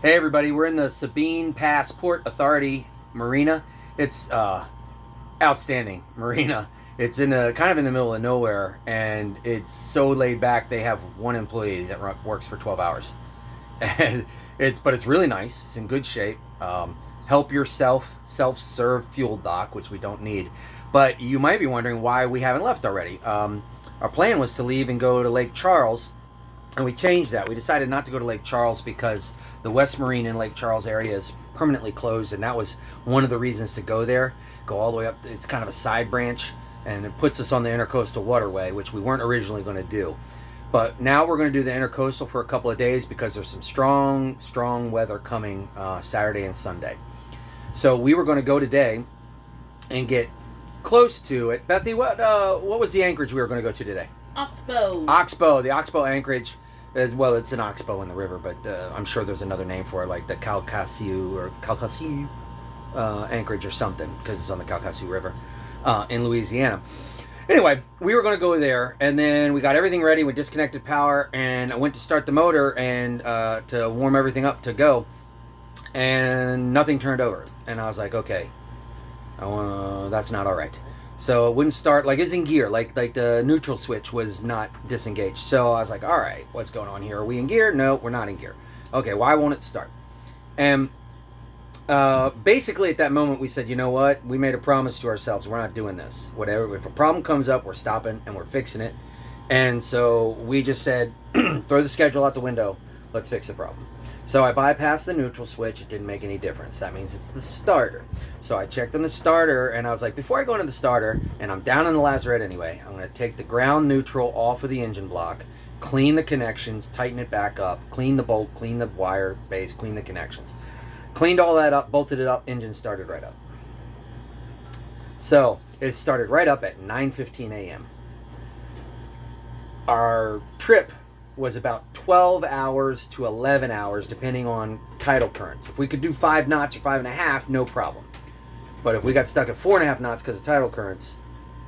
Hey everybody, we're in the Sabine Pass Port Authority Marina. It's outstanding marina. It's in a kind of in the middle of nowhere, and it's so laid back. They have one employee that works for 12 hours, and it's really nice. It's in good shape. Help yourself, self-serve fuel dock, which we don't need. But you might be wondering why we haven't left already. Our plan was to leave and go to Lake Charles, and we changed that. We decided not to go to Lake Charles because the West Marine in Lake Charles area is permanently closed, and that was one of the reasons to go there. Go all the way up. It's kind of a side branch, and it puts us on the Intercoastal Waterway, which we weren't originally going to do. But now we're going to do the Intercoastal for a couple of days because there's some strong weather coming Saturday and Sunday. So we were going to go today and get close to it. Bethy, what was the anchorage we were going to go to today? Oxbow. The Oxbow anchorage. Well, it's an oxbow in the river, but I'm sure there's another name for it, like the Calcasieu anchorage or something, because it's on the Calcasieu River in Louisiana. Anyway, we were going to go there, and then we got everything ready. We disconnected power, and I went to start the motor and to warm everything up to go, and nothing turned over. And I was like, okay, that's not all right. So it wouldn't start, like it's in gear, like the neutral switch was not disengaged. So I was like, all right, what's going on here? Are we in gear? No, we're not in gear. Okay, why won't it start? And basically at that moment we said, you know what? We made a promise to ourselves. We're not doing this. Whatever. If a problem comes up, we're stopping and we're fixing it. And so we just said, throw the schedule out the window. Let's fix the problem. So I bypassed the neutral switch. It didn't make any difference. That means it's the starter. So I checked on the starter, and I was like, before I go into the starter, and I'm down in the lazarette anyway, I'm going to take the ground neutral off of the engine block, clean the connections, tighten it back up, clean the bolt, clean the wire base, clean the connections. Cleaned all that up, bolted it up, engine started right up. So it started right up at 9:15 a.m. Our trip was about 12 hours to 11 hours, depending on tidal currents. If we could do 5 knots or 5.5, no problem. But if we got stuck at 4.5 knots because of tidal currents,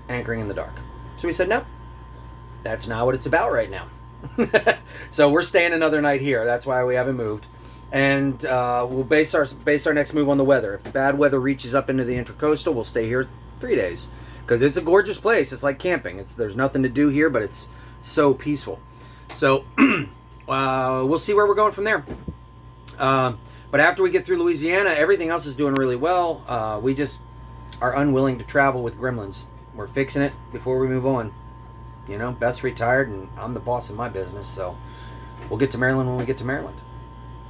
anchoring in the dark. So we said, no, that's not what it's about right now. So we're staying another night here. That's why we haven't moved. And we'll base our next move on the weather. If the bad weather reaches up into the Intercoastal, we'll stay here 3 days. Because it's a gorgeous place. It's like camping. There's nothing to do here, but it's so peaceful. So we'll see where we're going from there. But after we get through Louisiana, everything else is doing really well. We just are unwilling to travel with gremlins. We're fixing it before we move on. You know, Beth's retired and I'm the boss of my business. So we'll get to Maryland when we get to Maryland.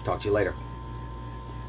Talk to you later.